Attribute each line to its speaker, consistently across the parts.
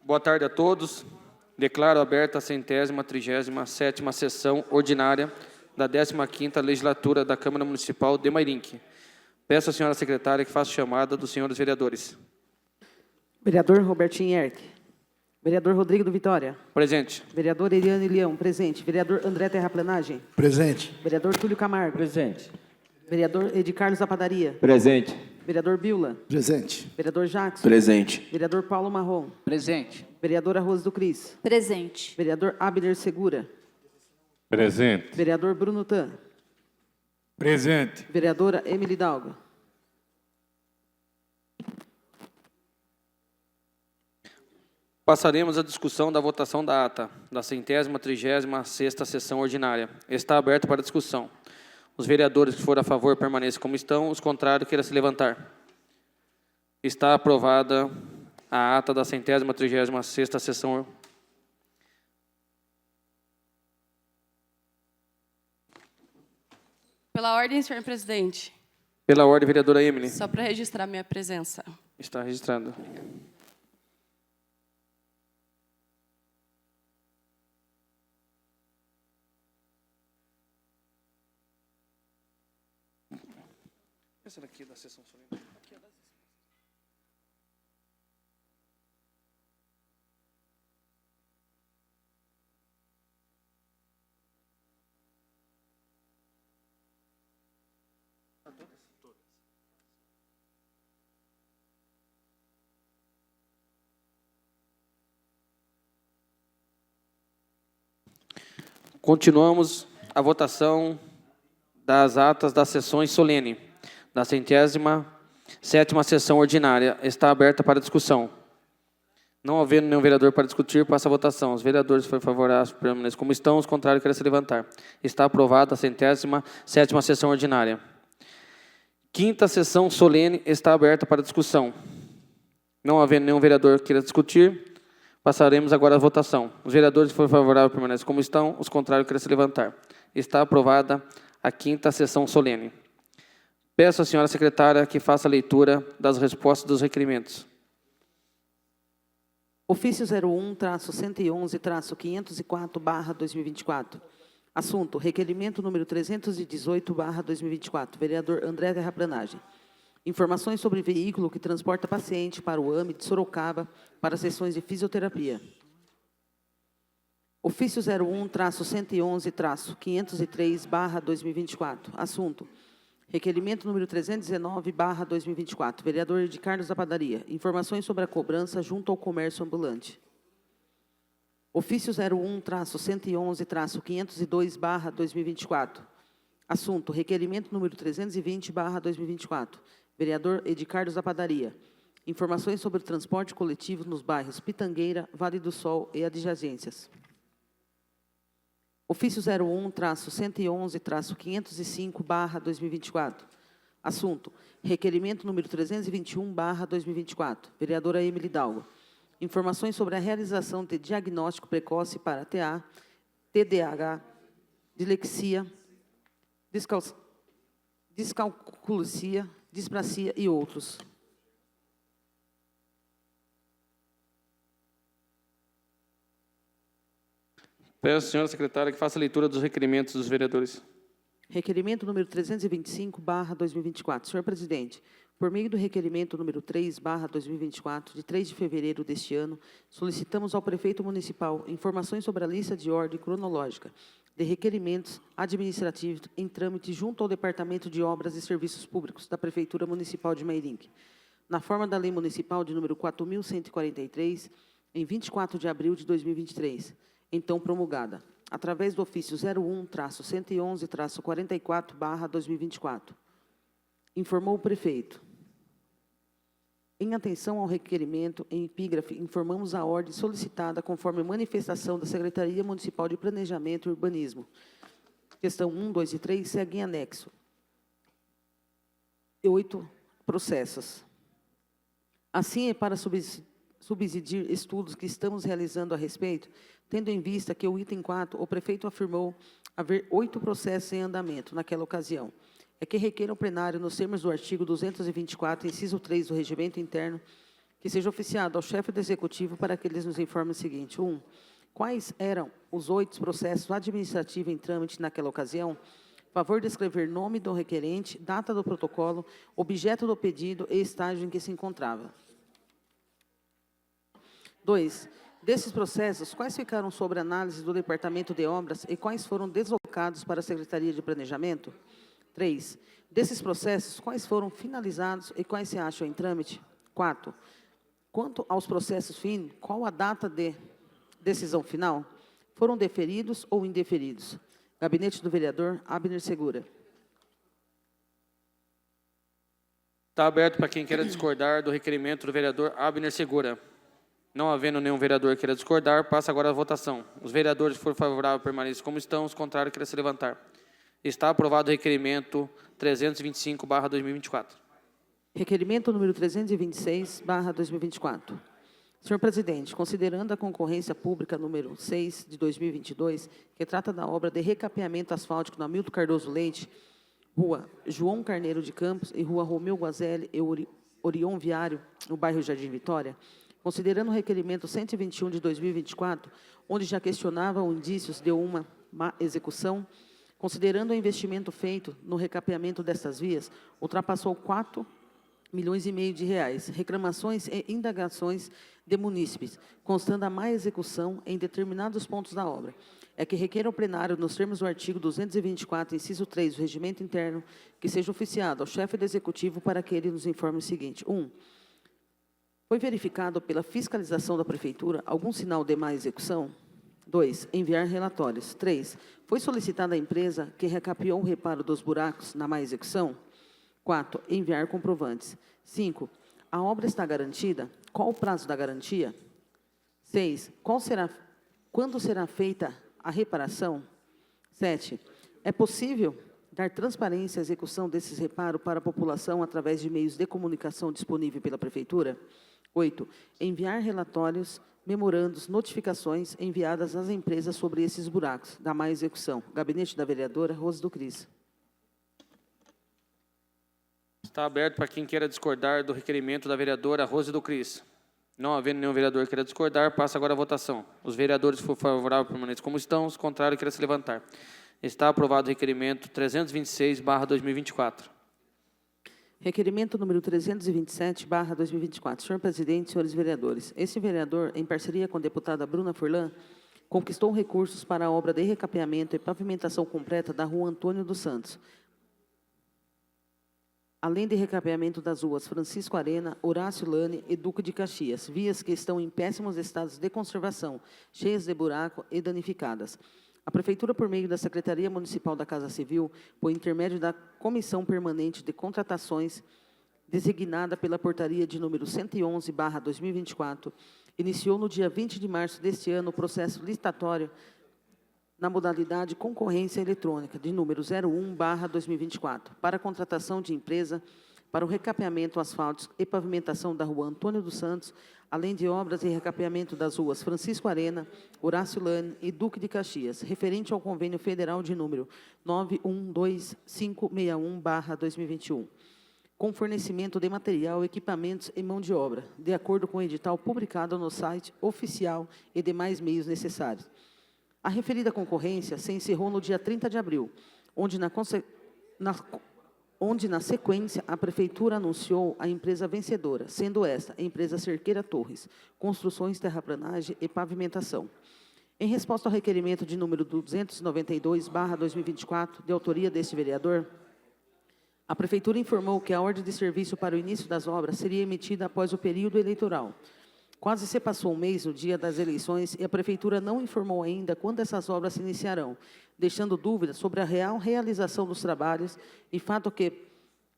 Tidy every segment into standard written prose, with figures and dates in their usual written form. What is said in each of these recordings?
Speaker 1: Boa tarde a todos. Declaro aberta a 137ª sessão ordinária da 15ª Legislatura da Câmara Municipal de Mairinque. Peço à senhora secretária que faça chamada dos senhores vereadores.
Speaker 2: Vereador Robertinho Erck. Vereador Rodrigo do Vitória.
Speaker 1: Presente.
Speaker 2: Vereador Eliane Leão, presente. Vereador André Terraplanagem.
Speaker 3: Presente.
Speaker 2: Vereador Túlio Camargo.
Speaker 4: Presente.
Speaker 2: Vereador Edi Carlos da Padaria.
Speaker 4: Presente.
Speaker 2: Vereador Bila.
Speaker 3: Presente.
Speaker 2: Vereador Jackson.
Speaker 4: Presente.
Speaker 2: Vereador Paulo Marrom.
Speaker 4: Presente.
Speaker 2: Vereadora Rose do Cris.
Speaker 5: Presente.
Speaker 2: Vereador Abner Segura.
Speaker 6: Presente.
Speaker 2: Vereador Bruno Tan.
Speaker 6: Presente.
Speaker 2: Vereadora Emily Dalga.
Speaker 1: Passaremos à discussão da votação da ata da 136ª sessão ordinária. Está aberta para discussão. Os vereadores que forem a favor permaneçam como estão, os contrários queiram se levantar. Está aprovada a ata da 136ª sessão.
Speaker 7: Pela ordem, senhor presidente.
Speaker 1: Pela ordem, vereadora Emily.
Speaker 7: Só para registrar minha presença.
Speaker 1: Está registrado. Essa daqui é da sessão solene. Continuamos a votação das atas das sessões solene da 107ª sessão ordinária. Está aberta para discussão. Não havendo nenhum vereador para discutir, passa a votação. Os vereadores que forem favoráveis permanecem como estão, os contrários querem se levantar. Está aprovada a 107ª sessão ordinária. Quinta sessão solene está aberta para discussão. Não havendo nenhum vereador que queira discutir, passaremos agora à votação. Os vereadores que forem favoráveis permanecem como estão, os contrários querem se levantar. Está aprovada a quinta sessão solene. Peço à senhora secretária que faça a leitura das respostas dos requerimentos.
Speaker 2: Ofício 01-111-504/2024. Assunto: requerimento número 318/2024. Vereador André Terraplanagem. Informações sobre veículo que transporta paciente para o AME de Sorocaba para sessões de fisioterapia. Ofício 01-111-503/2024. Assunto: requerimento número 319/2024. Vereador Edi Carlos da Padaria. Informações sobre a cobrança junto ao comércio ambulante. Ofício 01-111-502/2024. Assunto: requerimento número 320/2024. Vereador Edi Carlos da Padaria. Informações sobre o transporte coletivo nos bairros Pitangueira, Vale do Sol e adjacências. Ofício 01-111-505/2024. Assunto: requerimento número 321/2024. Vereadora Emily Dalga. Informações sobre a realização de diagnóstico precoce para TA, TDAH, dislexia, descalculia, disprasia e outros.
Speaker 1: Peço à senhora secretária que faça a leitura dos requerimentos dos vereadores.
Speaker 2: Requerimento número 325/2024. Senhor presidente, por meio do requerimento número 3/2024, de 3 de fevereiro deste ano, solicitamos ao prefeito municipal informações sobre a lista de ordem cronológica de requerimentos administrativos em trâmite junto ao Departamento de Obras e Serviços Públicos da Prefeitura Municipal de Mairinque, na forma da Lei Municipal de número 4.143, em 24 de abril de 2023, então promulgada, através do ofício 01-111-44/2024. Informou o prefeito. Em atenção ao requerimento, em epígrafe, informamos a ordem solicitada conforme manifestação da Secretaria Municipal de Planejamento e Urbanismo. Questão 1, 2 e 3 seguem anexo. 8 processos. Assim, é para subsidiar estudos que estamos realizando a respeito, tendo em vista que o item 4, o prefeito afirmou haver 8 processos em andamento naquela ocasião. É que requer ao plenário, nos termos do artigo 224, inciso 3 do Regimento Interno, que que seja oficiado ao chefe do Executivo para que eles nos informe o seguinte. 1. Quais eram os 8 processos administrativos em trâmite naquela ocasião? Favor de escrever nome do requerente, data do protocolo, objeto do pedido e estágio em que se encontrava. 2. Desses processos, quais ficaram sob análise do Departamento de Obras e quais foram deslocados para a Secretaria de Planejamento? 3. Desses processos, quais foram finalizados e quais se acham em trâmite? 4. Quanto aos processos fim, qual a data de decisão final? Foram deferidos ou indeferidos? Gabinete do Vereador Abner Segura.
Speaker 1: Está aberto para quem queira discordar do requerimento do vereador Abner Segura. Não havendo nenhum vereador que queira discordar, passa agora a votação. Os vereadores que forem favoráveis permaneçam como estão, os contrários queiram se levantar. Está aprovado o requerimento 325/2024.
Speaker 2: Requerimento número 326/2024. Senhor presidente, considerando a concorrência pública número 6 de 2022, que trata da obra de recapeamento asfáltico na Hamilton Cardoso Leite, Rua João Carneiro de Campos e Rua Romeu Guazelli e Orion Viário, no bairro Jardim Vitória, considerando o requerimento 121 de 2024, onde já questionavam indícios de uma má execução, considerando o investimento feito no recapeamento dessas vias, ultrapassou 4,5 milhões de reais, reclamações e indagações de munícipes, constando a má execução em determinados pontos da obra. É que requer ao plenário, nos termos do artigo 224, inciso 3 do Regimento Interno, que seja oficiado ao chefe do Executivo para que ele nos informe o seguinte. 1. Foi verificado pela fiscalização da Prefeitura algum sinal de má execução? 2. Enviar relatórios. 3. Foi solicitada à empresa que recapeou o reparo dos buracos na má execução? 4. Enviar comprovantes. 5. A obra está garantida? Qual o prazo da garantia? 6. Quando será feita a reparação? 7. É possível dar transparência à execução desses reparos para a população através de meios de comunicação disponível pela Prefeitura? 8. Enviar relatórios, memorandos, notificações enviadas às empresas sobre esses buracos da má execução. Gabinete da Vereadora Rose do Cris.
Speaker 1: Está aberto para quem queira discordar do requerimento da vereadora Rose do Cris. Não havendo nenhum vereador que queira discordar, passa agora a votação. Os vereadores que forem favoráveis permaneçam como estão, os contrários queiram se levantar. Está aprovado o requerimento 326/2024.
Speaker 2: Requerimento número 327/2024. Senhor presidente, senhores vereadores, esse vereador, em parceria com a deputada Bruna Furlan, conquistou recursos para a obra de recapeamento e pavimentação completa da Rua Antônio dos Santos, além de recapeamento das ruas Francisco Arena, Horácio Lane e Duque de Caxias, vias que estão em péssimos estados de conservação, cheias de buraco e danificadas. A Prefeitura, por meio da Secretaria Municipal da Casa Civil, por intermédio da Comissão Permanente de Contratações, designada pela Portaria de número 111/2024, iniciou no dia 20 de março deste ano o processo licitatório na modalidade concorrência eletrônica, de número 01/2024, para a contratação de empresa para o recapeamento asfáltico e pavimentação da Rua Antônio dos Santos, além de obras e recapeamento das ruas Francisco Arena, Horácio Lane e Duque de Caxias, referente ao convênio federal de número 912561/2021, com fornecimento de material, equipamentos e mão de obra, de acordo com o edital publicado no site oficial e demais meios necessários. A referida concorrência se encerrou no dia 30 de abril, onde na sequência a Prefeitura anunciou a empresa vencedora, sendo esta a empresa Cerqueira Torres, Construções, Terraplanagem e Pavimentação. Em resposta ao requerimento de número 292/2024, de autoria deste vereador, a Prefeitura informou que a ordem de serviço para o início das obras seria emitida após o período eleitoral. Quase se passou um mês no dia das eleições e a Prefeitura não informou ainda quando essas obras se iniciarão, deixando dúvidas sobre a real realização dos trabalhos e fato que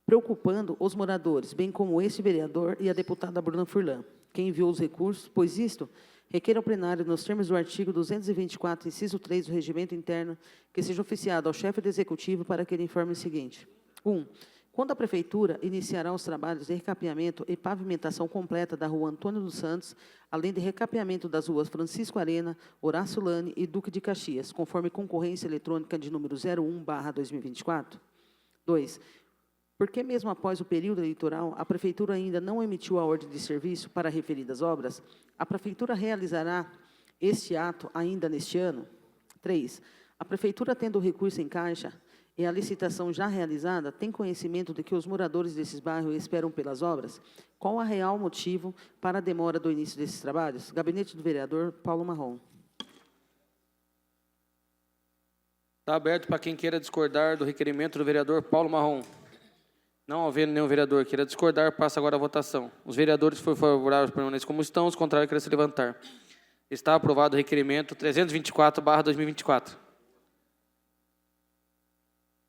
Speaker 2: preocupando os moradores, bem como este vereador e a deputada Bruna Furlan, que enviou os recursos, pois isto requer ao plenário, nos termos do artigo 224, inciso 3 do Regimento Interno, que seja oficiado ao chefe do Executivo para que ele informe o seguinte. 1. Quando a Prefeitura iniciará os trabalhos de recapeamento e pavimentação completa da Rua Antônio dos Santos, além de recapeamento das ruas Francisco Arena, Horácio Lane e Duque de Caxias, conforme concorrência eletrônica de número 01/2024. 2. Por que, mesmo após o período eleitoral, a Prefeitura ainda não emitiu a ordem de serviço para referidas obras? A Prefeitura realizará este ato ainda neste ano? 3. A Prefeitura, tendo o recurso em caixa e a licitação já realizada, tem conhecimento de que os moradores desses bairros esperam pelas obras? Qual o real motivo para a demora do início desses trabalhos? Gabinete do vereador Paulo Marrom.
Speaker 1: Está aberto para quem queira discordar do requerimento do vereador Paulo Marrom. Não havendo nenhum vereador queira discordar, passa agora a votação. Os vereadores que forem favoráveis permaneçam como estão, os contrários querem se levantar. Está aprovado o requerimento 324/2024.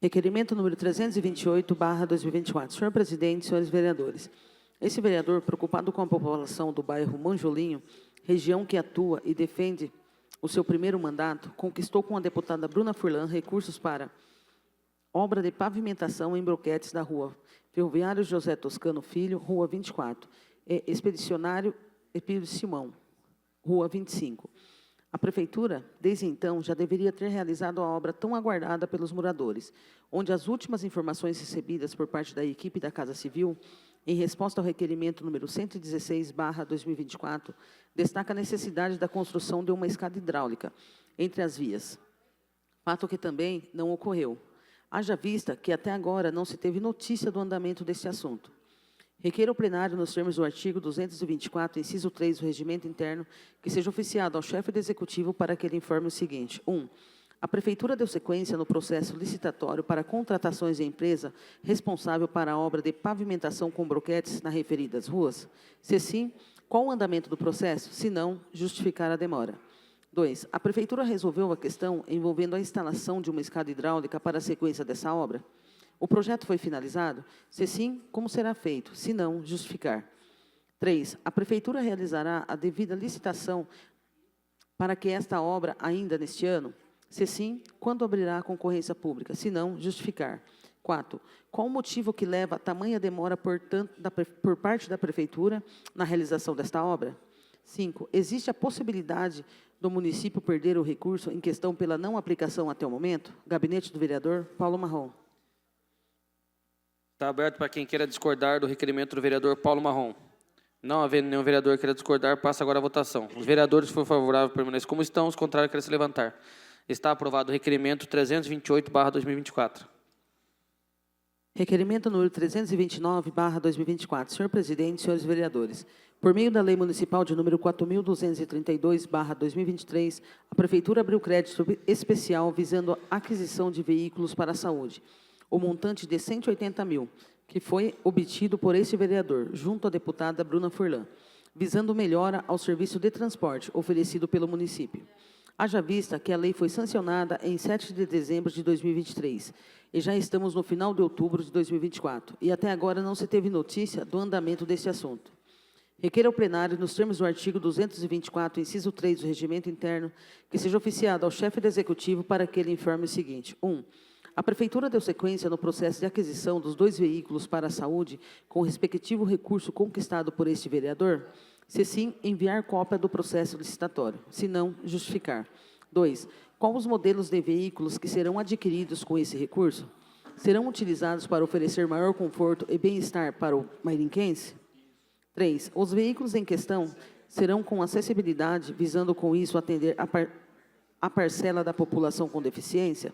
Speaker 2: Requerimento número 328/2024. Senhor presidente, senhores vereadores, esse vereador, preocupado com a população do bairro Manjolinho, região que atua e defende o seu primeiro mandato, conquistou com a deputada Bruna Furlan recursos para obra de pavimentação em broquetes da rua Ferroviário José Toscano Filho, Rua 24, e Expedicionário Epílio Simão, Rua 25. A Prefeitura, desde então, já deveria ter realizado a obra tão aguardada pelos moradores, onde as últimas informações recebidas por parte da equipe da Casa Civil, em resposta ao requerimento número 116/2024, destaca a necessidade da construção de uma escada hidráulica entre as vias, fato que também não ocorreu. Haja vista que até agora não se teve notícia do andamento deste assunto. Requer ao plenário, nos termos do artigo 224, inciso 3 do Regimento Interno, que seja oficiado ao chefe do Executivo para que ele informe o seguinte. 1. A Prefeitura deu sequência no processo licitatório para contratações de empresa responsável para a obra de pavimentação com broquetes nas referidas ruas? Se sim, qual o andamento do processo? Se não, justificar a demora. 2. A Prefeitura resolveu a questão envolvendo a instalação de uma escada hidráulica para a sequência dessa obra? O projeto foi finalizado? Se sim, como será feito? Se não, justificar. 3. A Prefeitura realizará a devida licitação para que esta obra ainda neste ano? Se sim, quando abrirá a concorrência pública? Se não, justificar. 4. Qual o motivo que leva a tamanha demora, portanto, por parte da Prefeitura na realização desta obra? 5. Existe a possibilidade do município perder o recurso em questão pela não aplicação até o momento? Gabinete do vereador Paulo Marrom.
Speaker 1: Está aberto para quem queira discordar do requerimento do vereador Paulo Marrom. Não havendo nenhum vereador que queira discordar, passa agora a votação. Os vereadores que forem favoráveis permaneçam como estão, os contrários querem se levantar. Está aprovado o requerimento 328/2024.
Speaker 2: Requerimento número 329/2024. Senhor presidente, senhores vereadores, por meio da Lei Municipal de número 4.232/2023, a Prefeitura abriu crédito especial visando a aquisição de veículos para a saúde. O montante de 180 mil, que foi obtido por este vereador, junto à deputada Bruna Furlan, visando melhora ao serviço de transporte oferecido pelo município. Haja vista que a lei foi sancionada em 7 de dezembro de 2023, e já estamos no final de outubro de 2024, e até agora não se teve notícia do andamento deste assunto. Requer ao plenário, nos termos do artigo 224, inciso 3 do Regimento Interno, que seja oficiado ao chefe do Executivo para que ele informe o seguinte. 1. A Prefeitura deu sequência no processo de aquisição dos 2 veículos para a saúde com o respectivo recurso conquistado por este vereador? Se sim, enviar cópia do processo licitatório. Se não, justificar. 2. Qual os modelos de veículos que serão adquiridos com esse recurso? Serão utilizados para oferecer maior conforto e bem-estar para o mairinquense? 3. Os veículos em questão serão com acessibilidade, visando com isso atender a parcela da população com deficiência?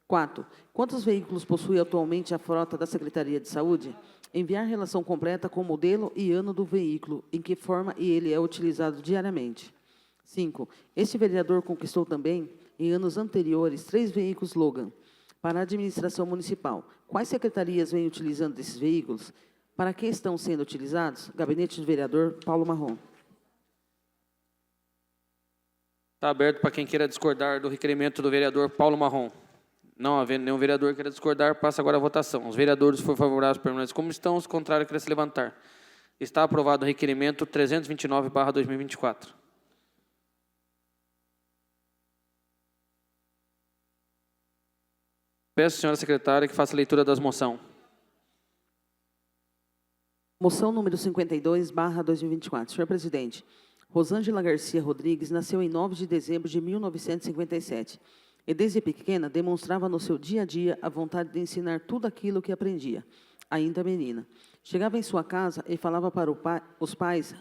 Speaker 2: 4. Quantos veículos possui atualmente a frota da Secretaria de Saúde? Enviar relação completa com o modelo e ano do veículo, em que forma e ele é utilizado diariamente. 5. Este vereador conquistou também, em anos anteriores, 3 veículos Logan para a administração municipal. Quais secretarias vêm utilizando esses veículos? Para que estão sendo utilizados? Gabinete do vereador Paulo Marrom.
Speaker 1: Está aberto para quem queira discordar do requerimento do vereador Paulo Marrom. Não havendo nenhum vereador que queira discordar, passa agora a votação. Os vereadores que forem favoráveis permanecem como estão, os contrários querem se levantar. Está aprovado o requerimento 329/2024. Peço à senhora secretária que faça a leitura das moções.
Speaker 2: Moção número 52/2024. Senhor presidente, Rosângela Garcia Rodrigues nasceu em 9 de dezembro de 1957 e, desde pequena, demonstrava no seu dia a dia a vontade de ensinar tudo aquilo que aprendia. ainda menina. Chegava em sua casa e falava para os pais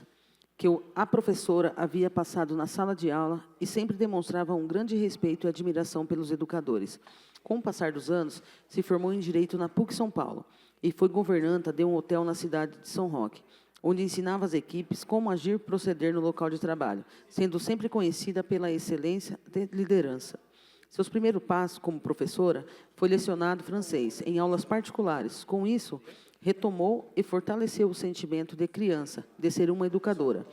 Speaker 2: que a professora havia passado na sala de aula e sempre demonstrava um grande respeito e admiração pelos educadores. Com o passar dos anos, se formou em Direito na PUC São Paulo e foi governanta de um hotel na cidade de São Roque, onde ensinava as equipes como agir e proceder no local de trabalho, sendo sempre conhecida pela excelência de liderança. Seus primeiros passos como professora foi lecionado francês em aulas particulares. Com isso, retomou e fortaleceu o sentimento de criança, de ser uma educadora,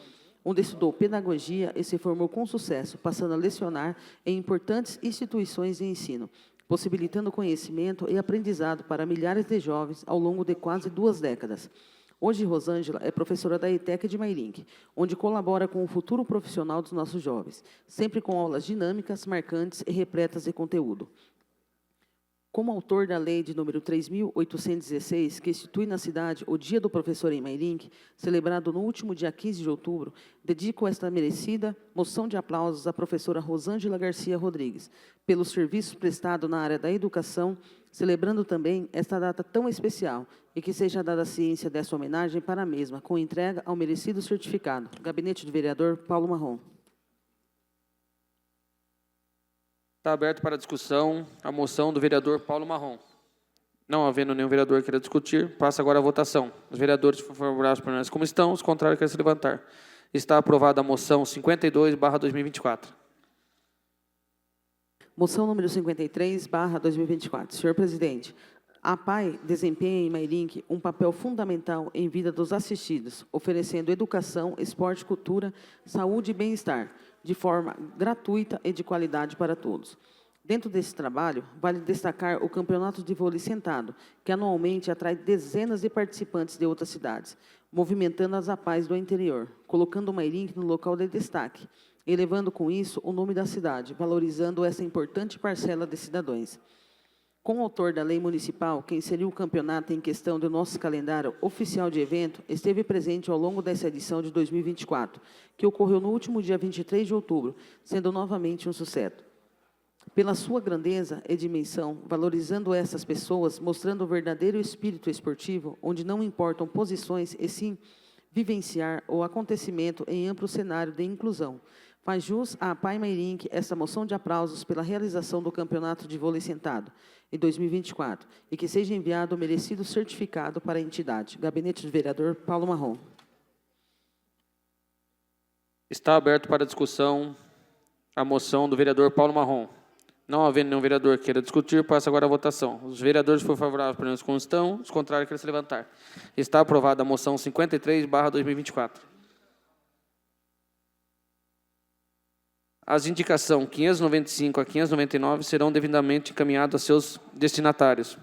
Speaker 2: onde estudou pedagogia e se formou com sucesso, passando a lecionar em importantes instituições de ensino, possibilitando conhecimento e aprendizado para milhares de jovens ao longo de quase 2 décadas. Hoje, Rosângela é professora da ETEC de Mairink, onde colabora com o futuro profissional dos nossos jovens, sempre com aulas dinâmicas, marcantes e repletas de conteúdo. Como autor da lei de número 3.816, que institui na cidade o Dia do Professor em Mairink, celebrado no último dia 15 de outubro, dedico esta merecida moção de aplausos à professora Rosângela Garcia Rodrigues, pelos serviços prestados na área da educação, celebrando também esta data tão especial e que seja dada a ciência dessa homenagem para a mesma, com entrega ao merecido certificado. Gabinete do Vereador Paulo Marrom.
Speaker 1: Está aberto para discussão a moção do vereador Paulo Marrom. Não havendo nenhum vereador que queira discutir, passa agora a votação. Os vereadores favoráveis permanecem como estão, os contrários querem se levantar. Está aprovada a moção 52/2024.
Speaker 2: Moção número 53/2024. Senhor presidente, a APAE desempenha em Mairink um papel fundamental em vida dos assistidos, oferecendo educação, esporte, cultura, saúde e bem-estar, de forma gratuita e de qualidade para todos. Dentro desse trabalho, vale destacar o Campeonato de Vôlei Sentado, que anualmente atrai dezenas de participantes de outras cidades, movimentando as APAES do interior, colocando o Mairink no local de destaque, elevando com isso o nome da cidade, valorizando essa importante parcela de cidadãos. Com o autor da lei municipal, que inseriu o campeonato em questão do nosso calendário oficial de evento, esteve presente ao longo dessa edição de 2024, que ocorreu no último dia 23 de outubro, sendo novamente um sucesso. Pela sua grandeza e dimensão, valorizando essas pessoas, mostrando o verdadeiro espírito esportivo, onde não importam posições, e sim vivenciar o acontecimento em amplo cenário de inclusão. Faz jus à APAE Mairink esta moção de aplausos pela realização do Campeonato de Vôlei Sentado em 2024 e que seja enviado o merecido certificado para a entidade. Gabinete do Vereador Paulo Marrom.
Speaker 1: Está aberto para discussão a moção do vereador Paulo Marrom. Não havendo nenhum vereador que queira discutir, passa agora a votação. Os vereadores que forem favoráveis permanecem como estão, os contrários querem se levantar. Está aprovada a moção 53/2024. As indicações 595 a 599 serão devidamente encaminhadas a seus destinatários.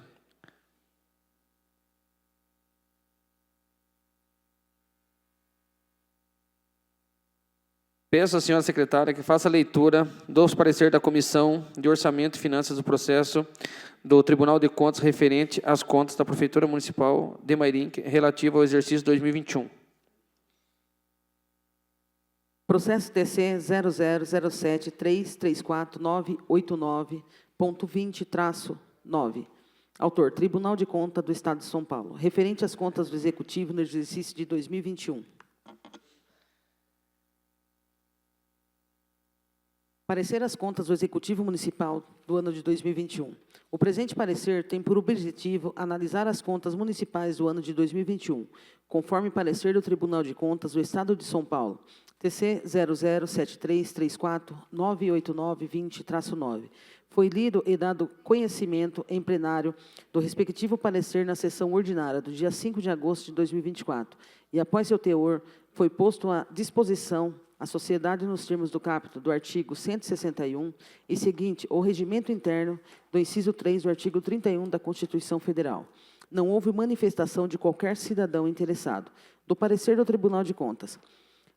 Speaker 1: Peço à senhora secretária que faça a leitura dos pareceres da Comissão de Orçamento e Finanças do processo do Tribunal de Contas referente às contas da Prefeitura Municipal de Mairink relativo ao exercício 2021.
Speaker 2: Processo TC 0007334989.20-9. Autor, Tribunal de Contas do Estado de São Paulo. Referente às contas do Executivo no exercício de 2021. Parecer as contas do Executivo Municipal do ano de 2021. O presente parecer tem por objetivo analisar as contas municipais do ano de 2021, conforme parecer do Tribunal de Contas do Estado de São Paulo, TC 007334-989-20-9. Foi lido e dado conhecimento em plenário do respectivo parecer na sessão ordinária do dia 5 de agosto de 2024 e, após seu teor, foi posto à disposição a sociedade nos termos do caput do artigo 161 e seguinte, o regimento interno do inciso 3 do artigo 31 da Constituição Federal. Não houve manifestação de qualquer cidadão interessado. Do parecer do Tribunal de Contas.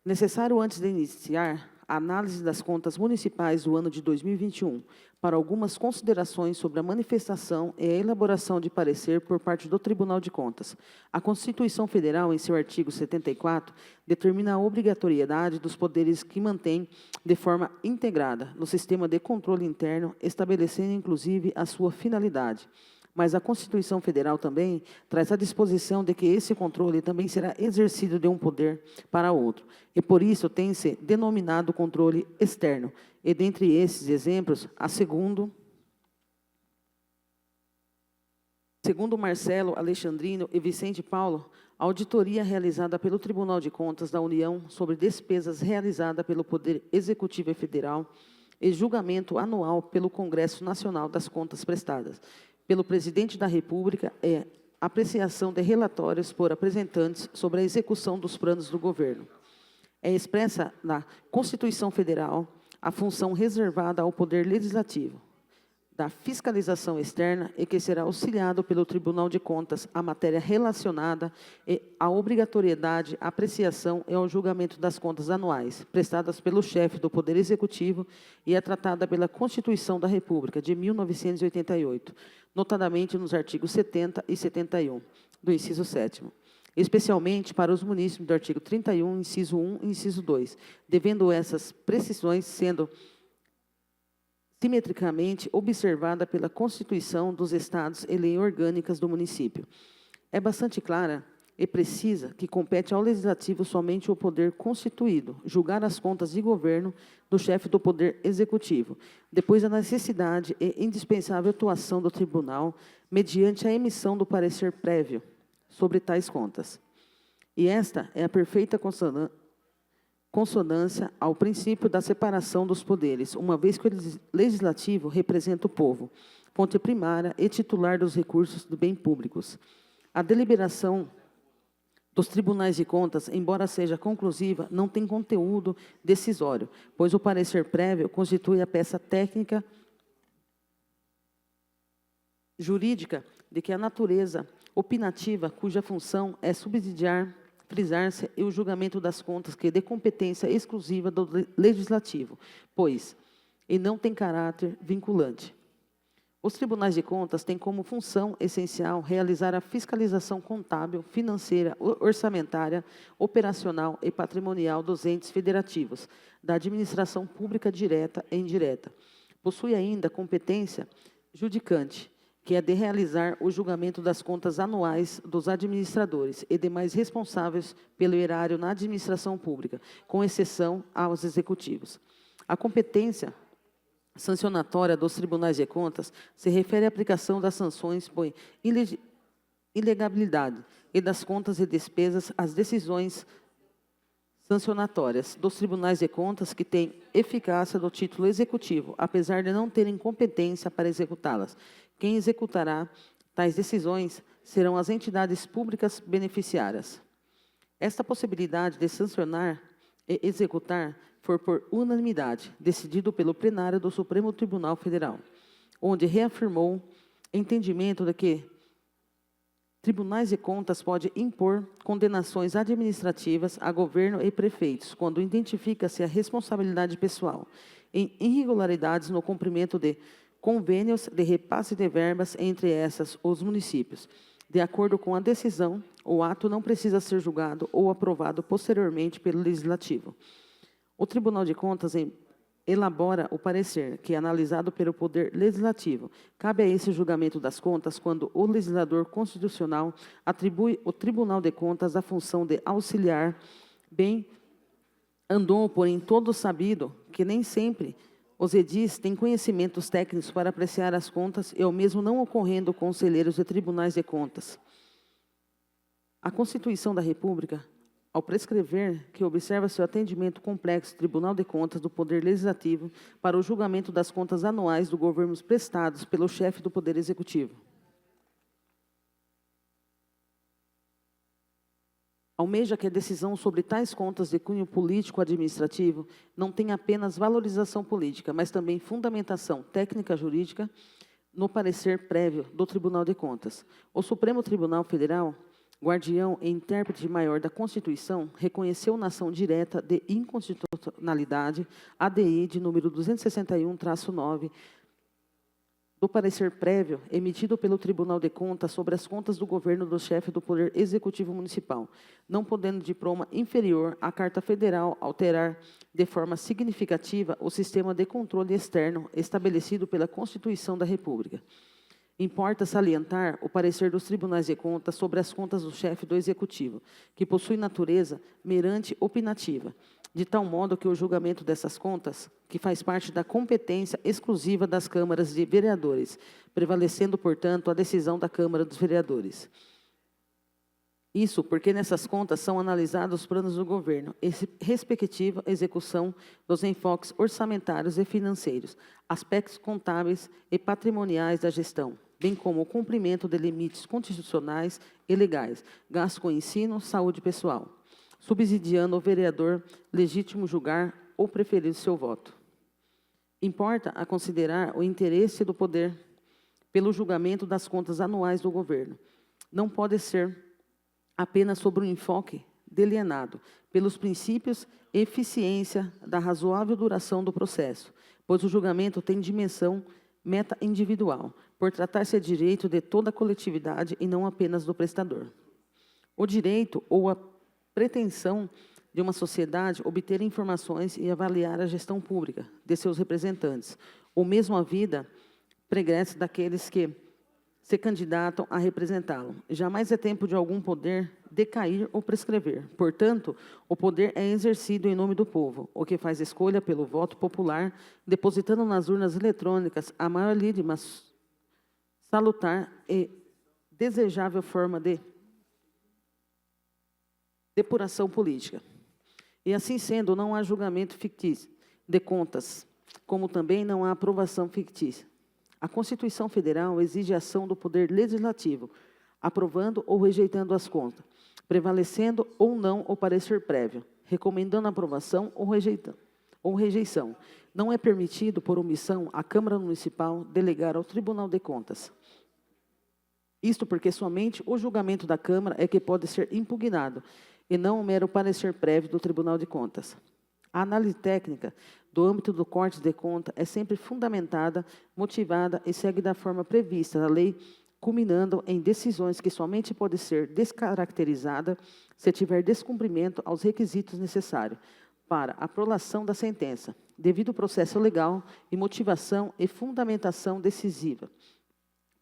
Speaker 2: Necessário, antes de iniciar a análise das contas municipais do ano de 2021, para algumas considerações sobre a manifestação e a elaboração de parecer por parte do Tribunal de Contas. A Constituição Federal, em seu artigo 74, determina a obrigatoriedade dos poderes que mantém de forma integrada no sistema de controle interno, estabelecendo inclusive a sua finalidade. mas a Constituição Federal também traz a disposição de que esse controle também será exercido de um poder para outro, e por isso tem-se denominado controle externo. E dentre esses exemplos, segundo Marcelo Alexandrino e Vicente Paulo, a auditoria realizada pelo Tribunal de Contas da União sobre despesas realizada pelo Poder Executivo Federal e julgamento anual pelo Congresso Nacional das Contas prestadas pelo Presidente da República é apreciação de relatórios por apresentantes sobre a execução dos planos do governo. É expressa na Constituição Federal a função reservada ao Poder Legislativo da fiscalização externa e que será auxiliado pelo Tribunal de Contas a matéria relacionada à obrigatoriedade, apreciação e ao julgamento das contas anuais, prestadas pelo chefe do Poder Executivo e é tratada pela Constituição da República de 1988, notadamente nos artigos 70 e 71, do inciso 7º, especialmente para os munícipes do artigo 31, inciso 1 e inciso 2, devendo essas precisões sendo simetricamente observada pela Constituição dos Estados e leis orgânicas do município. É bastante clara e precisa que compete ao Legislativo somente o poder constituído, julgar as contas de governo do chefe do Poder Executivo, depois da necessidade e indispensável atuação do Tribunal, mediante a emissão do parecer prévio sobre tais contas. E esta é a perfeita consonância ao princípio da separação dos poderes, uma vez que o Legislativo representa o povo, fonte primária e titular dos recursos de bem públicos. A deliberação dos tribunais de contas, embora seja conclusiva, não tem conteúdo decisório, pois o parecer prévio constitui a peça técnica jurídica de que a natureza opinativa, cuja função é subsidiar, frisar-se e o julgamento das contas que é de competência exclusiva do Legislativo, pois, e não tem caráter vinculante. Os tribunais de contas têm como função essencial realizar a fiscalização contábil, financeira, orçamentária, operacional e patrimonial dos entes federativos, da administração pública direta e indireta. Possui ainda competência judicante, que é de realizar o julgamento das contas anuais dos administradores e demais responsáveis pelo erário na administração pública, com exceção aos executivos. A competência sancionatória dos tribunais de contas se refere à aplicação das sanções por ilegabilidade e das contas e despesas às decisões sancionatórias dos tribunais de contas que têm eficácia do título executivo, apesar de não terem competência para executá-las. Quem executará tais decisões serão as entidades públicas beneficiárias. Esta possibilidade de sancionar e executar foi por unanimidade, decidido pelo plenário do Supremo Tribunal Federal, onde reafirmou entendimento de que tribunais de contas podem impor condenações administrativas a governo e prefeitos, quando identifica-se a responsabilidade pessoal em irregularidades no cumprimento de convênios de repasse de verbas entre essas os municípios. De acordo com a decisão, o ato não precisa ser julgado ou aprovado posteriormente pelo Legislativo. O Tribunal de Contas elabora o parecer, que é analisado pelo Poder Legislativo. Cabe a esse julgamento das contas quando o legislador constitucional atribui ao Tribunal de Contas a função de auxiliar, bem andou, porém, todo sabido que nem sempre os edis têm conhecimentos técnicos para apreciar as contas e, ao mesmo não ocorrendo conselheiros de tribunais de contas. A Constituição da República, ao prescrever que observa seu atendimento complexo Tribunal de Contas do Poder Legislativo para o julgamento das contas anuais do governo prestados pelo chefe do Poder Executivo. Almeja que a decisão sobre tais contas de cunho político-administrativo não tenha apenas valorização política, mas também fundamentação técnica jurídica no parecer prévio do Tribunal de Contas. O Supremo Tribunal Federal, guardião e intérprete maior da Constituição, reconheceu na ação direta de inconstitucionalidade, ADI de número 261-9, do parecer prévio emitido pelo Tribunal de Contas sobre as contas do governo do chefe do Poder Executivo Municipal, não podendo diploma inferior à Carta Federal alterar de forma significativa o sistema de controle externo estabelecido pela Constituição da República. Importa salientar o parecer dos tribunais de contas sobre as contas do chefe do Executivo, que possui natureza meramente opinativa, de tal modo que o julgamento dessas contas, que faz parte da competência exclusiva das câmaras de vereadores, prevalecendo, portanto, a decisão da Câmara dos Vereadores. Isso porque nessas contas são analisados os planos do governo, respectiva execução dos enfoques orçamentários e financeiros, aspectos contábeis e patrimoniais da gestão, bem como o cumprimento de limites constitucionais e legais, gasto com ensino, saúde pessoal, subsidiando o vereador legítimo julgar ou preferir seu voto. Importa a considerar o interesse do poder pelo julgamento das contas anuais do governo. Não pode ser apenas sobre um enfoque delineado pelos princípios e eficiência da razoável duração do processo, pois o julgamento tem dimensão meta-individual, por tratar-se de direito de toda a coletividade e não apenas do prestador. O direito ou a pretensão de uma sociedade obter informações e avaliar a gestão pública de seus representantes, ou mesmo a vida pregressa daqueles que se candidatam a representá-lo. Jamais é tempo de algum poder decair ou prescrever. Portanto, o poder é exercido em nome do povo, o que faz escolha pelo voto popular, depositando nas urnas eletrônicas a maior lídima salutar e desejável forma de depuração política. E assim sendo, não há julgamento fictício de contas, como também não há aprovação fictícia. A Constituição Federal exige a ação do Poder Legislativo, aprovando ou rejeitando as contas, prevalecendo ou não o parecer prévio, recomendando aprovação ou rejeição. Não é permitido, por omissão, à Câmara Municipal delegar ao Tribunal de Contas. Isto porque somente o julgamento da Câmara é que pode ser impugnado, e não o mero parecer prévio do Tribunal de Contas. A análise técnica do âmbito do corte de conta é sempre fundamentada, motivada e segue da forma prevista na lei, culminando em decisões que somente pode ser descaracterizada se tiver descumprimento aos requisitos necessários para a prolação da sentença, devido ao processo legal e motivação e fundamentação decisiva.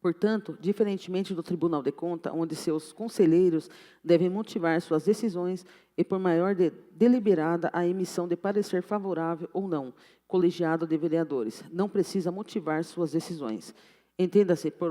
Speaker 2: Portanto, diferentemente do Tribunal de Contas, onde seus conselheiros devem motivar suas decisões e, por maior deliberada, a emissão de parecer favorável ou não, colegiado de vereadores, não precisa motivar suas decisões. Entenda-se por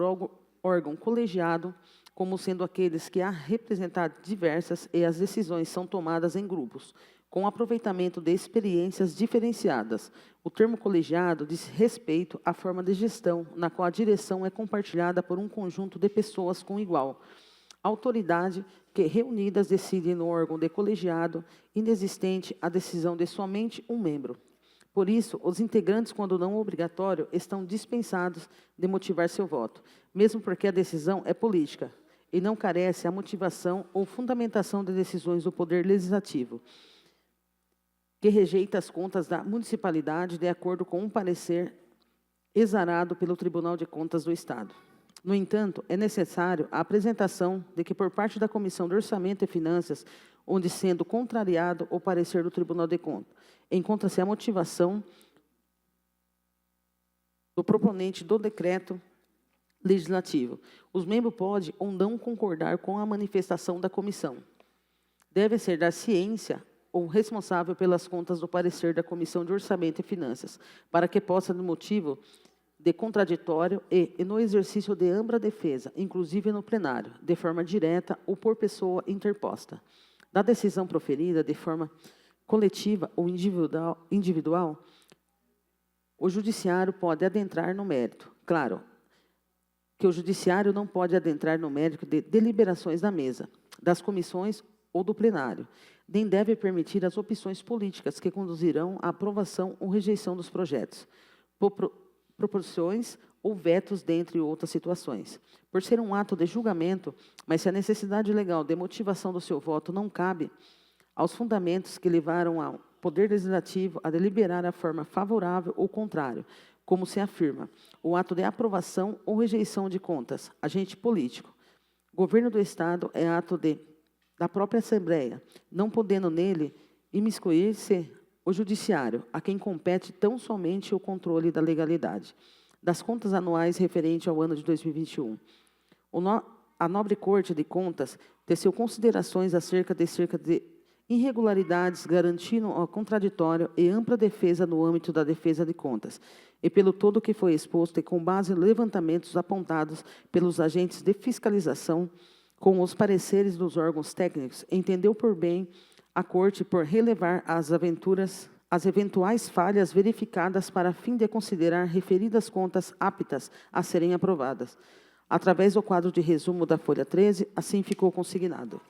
Speaker 2: órgão colegiado como sendo aqueles que há representado diversas e as decisões são tomadas em grupos, com aproveitamento de experiências diferenciadas. O termo colegiado diz respeito à forma de gestão, na qual a direção é compartilhada por um conjunto de pessoas com igual autoridade, que reunidas decidem no órgão de colegiado, inexistente a decisão de somente um membro. Por isso, os integrantes, quando não obrigatório, estão dispensados de motivar seu voto, mesmo porque a decisão é política e não carece a motivação ou fundamentação de decisões do Poder Legislativo, que rejeita as contas da municipalidade de acordo com um parecer exarado pelo Tribunal de Contas do Estado. No entanto, é necessário a apresentação de que, por parte da Comissão de Orçamento e Finanças, onde sendo contrariado o parecer do Tribunal de Contas, encontra-se a motivação do proponente do decreto legislativo. Os membros podem ou não concordar com a manifestação da comissão. Deve ser da ciência ou responsável pelas contas do parecer da Comissão de Orçamento e Finanças, para que possa, no motivo de contraditório e no exercício de ampla defesa, inclusive no plenário, de forma direta ou por pessoa interposta, da decisão proferida de forma coletiva ou individual, o judiciário pode adentrar no mérito. Claro que o judiciário não pode adentrar no mérito de deliberações da mesa, das comissões ou do plenário, nem deve permitir as opções políticas que conduzirão à aprovação ou rejeição dos projetos, proporções ou vetos, dentre outras situações. Por ser um ato de julgamento, mas se a necessidade legal de motivação do seu voto não cabe aos fundamentos que levaram ao Poder Legislativo a deliberar a forma favorável ou contrário, como se afirma, o ato de aprovação ou rejeição de contas, agente político. Governo do Estado é ato da própria Assembleia, não podendo nele imiscuir-se o judiciário, a quem compete tão somente o controle da legalidade. das contas anuais referente ao ano de 2021. A nobre Corte de Contas teceu considerações acerca de irregularidades, garantindo a contraditória e ampla defesa no âmbito da defesa de contas, e pelo todo o que foi exposto e com base em levantamentos apontados pelos agentes de fiscalização, com os pareceres dos órgãos técnicos, entendeu por bem a Corte por relevar as eventuais falhas verificadas para fim de considerar referidas contas aptas a serem aprovadas. Através do quadro de resumo da folha 13, assim ficou consignado.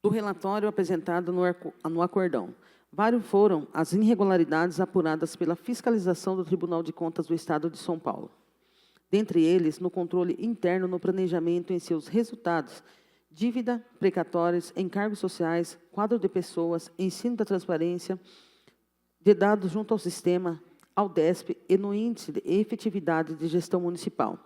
Speaker 2: Do relatório apresentado no acordão. Vários foram as irregularidades apuradas pela fiscalização do Tribunal de Contas do Estado de São Paulo. Dentre eles, no controle interno no planejamento em seus resultados, dívida, precatórios, encargos sociais, quadro de pessoas, ensino da transparência, de dados junto ao sistema, ao DESP e no índice de efetividade de gestão municipal.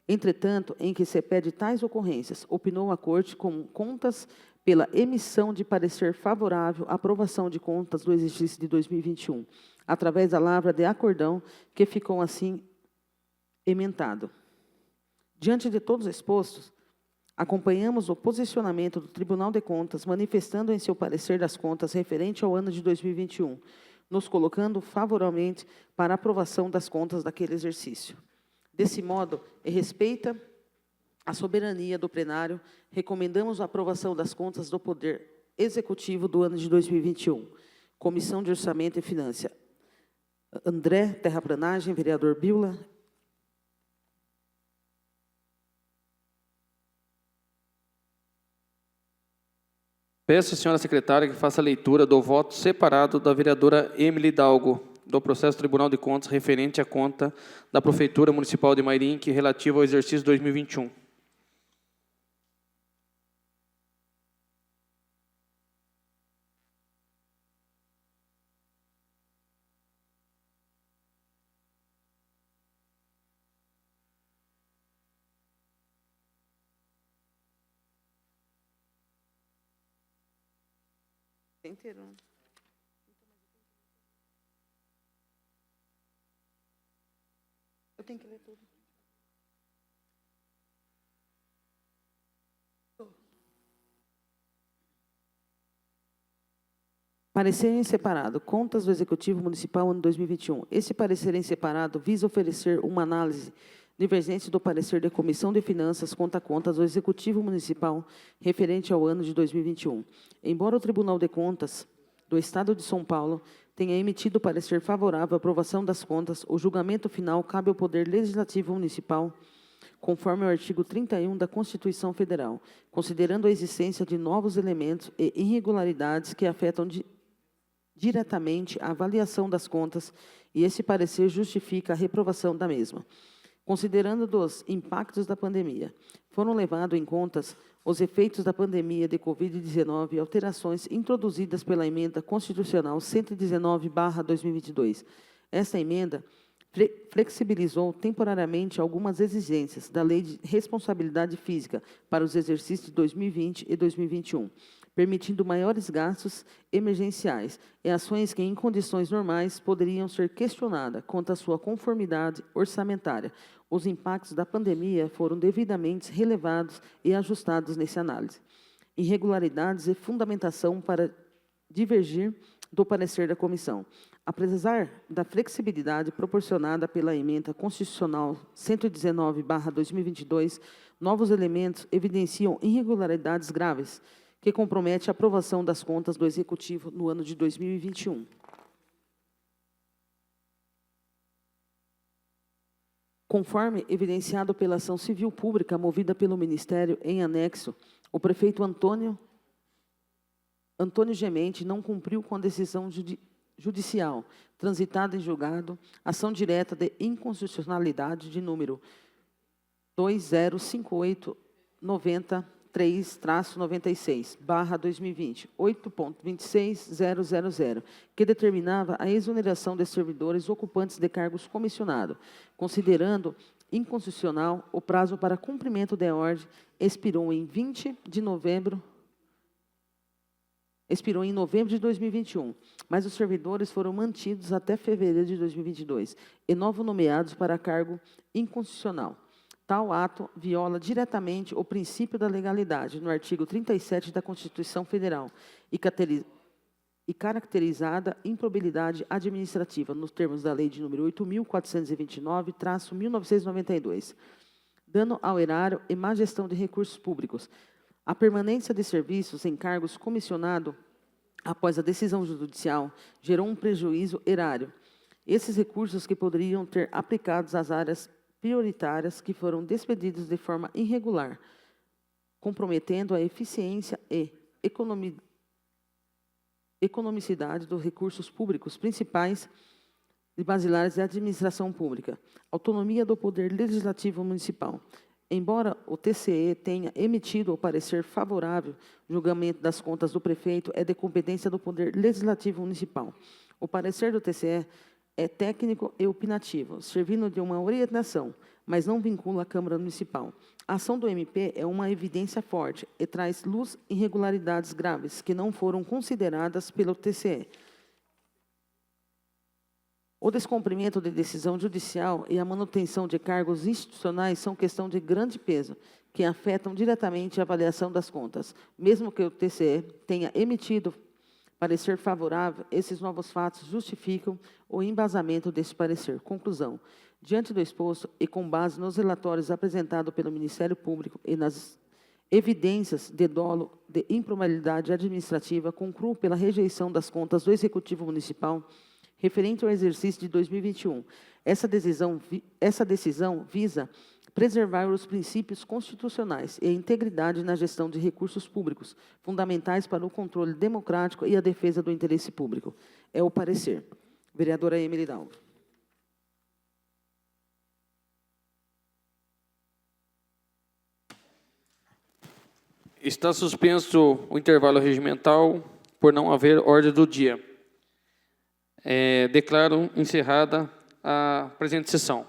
Speaker 2: Entretanto, em que se pede tais ocorrências, opinou a Corte com contas pela emissão de parecer favorável à aprovação de contas do exercício de 2021, através da lavra de acordão, que ficou assim emendado. Diante de todos expostos, acompanhamos o posicionamento do Tribunal de Contas, manifestando em seu parecer das contas referente ao ano de 2021, nos colocando favoravelmente para a aprovação das contas daquele exercício. Desse modo, e respeita a soberania do plenário, recomendamos a aprovação das contas do Poder Executivo do ano de 2021. Comissão de Orçamento e Finanças. André Terraplanagem, vereador Bila.
Speaker 1: Peço à senhora secretária que faça a leitura do voto separado da vereadora Emily Dalgo, do processo do Tribunal de Contas referente à conta da Prefeitura Municipal de Mairinque relativa ao exercício 2021.
Speaker 2: Inteiro. Eu tenho que ler tudo. Parecer em separado. Contas do Executivo Municipal ano 2021. Esse parecer em separado visa oferecer uma análise divergente do parecer da Comissão de Finanças quanto a contas do Executivo Municipal referente ao ano de 2021. Embora o Tribunal de Contas do Estado de São Paulo tenha emitido parecer favorável à aprovação das contas, o julgamento final cabe ao Poder Legislativo Municipal, conforme o artigo 31 da Constituição Federal, considerando a existência de novos elementos e irregularidades que afetam diretamente a avaliação das contas, e esse parecer justifica a reprovação da mesma. Considerando dos impactos da pandemia, foram levados em conta os efeitos da pandemia de Covid-19 e alterações introduzidas pela Emenda Constitucional 119/2022. Esta emenda flexibilizou temporariamente algumas exigências da Lei de Responsabilidade Física para os exercícios de 2020 e 2021, permitindo maiores gastos emergenciais e ações que, em condições normais, poderiam ser questionadas quanto à sua conformidade orçamentária. Os impactos da pandemia foram devidamente relevados e ajustados nessa análise. Irregularidades e fundamentação para divergir do parecer da comissão. Apesar da flexibilidade proporcionada pela Emenda Constitucional 119/2022, novos elementos evidenciam irregularidades graves que comprometem a aprovação das contas do Executivo no ano de 2021. Conforme evidenciado pela ação civil pública movida pelo Ministério em anexo, o prefeito Antônio Gemente não cumpriu com a decisão judicial transitada em julgado, ação direta de inconstitucionalidade de número 205893-96/2020, 8.26000, que determinava a exoneração de servidores ocupantes de cargos comissionados, considerando inconstitucional o prazo para cumprimento da ordem expirou em 20 de novembro expirou em novembro de 2021, mas os servidores foram mantidos até fevereiro de 2022 e novo nomeados para cargo inconstitucional. Tal ato viola diretamente o princípio da legalidade, no artigo 37 da Constituição Federal, e caracterizada improbidade administrativa, nos termos da Lei de número 8.429-1992, dano ao erário e má gestão de recursos públicos. A permanência de serviços em cargos comissionados após a decisão judicial gerou um prejuízo erário. Esses recursos que poderiam ter aplicados às áreas prioritárias que foram despedidos de forma irregular, comprometendo a eficiência e economicidade dos recursos públicos principais e basilares da administração pública, autonomia do Poder Legislativo Municipal. Embora o TCE tenha emitido o parecer favorável, o julgamento das contas do prefeito é de competência do Poder Legislativo Municipal. O parecer do TCE é técnico e opinativo, servindo de uma orientação, mas não vincula a Câmara Municipal. A ação do MP é uma evidência forte e traz luz irregularidades graves que não foram consideradas pelo TCE. O descumprimento de decisão judicial e a manutenção de cargos institucionais são questão de grande peso, que afetam diretamente a avaliação das contas. Mesmo que o TCE tenha emitido parecer favorável, esses novos fatos justificam o embasamento desse parecer. Conclusão. Diante do exposto e com base nos relatórios apresentados pelo Ministério Público e nas evidências de dolo de improbabilidade administrativa, concluo pela rejeição das contas do Executivo Municipal referente ao exercício de 2021. Essa decisão visa preservar os princípios constitucionais e a integridade na gestão de recursos públicos, fundamentais para o controle democrático e a defesa do interesse público. É o parecer. Vereadora Emily Dalva.
Speaker 1: Está suspenso o intervalo regimental por não haver ordem do dia. Declaro encerrada a presente sessão.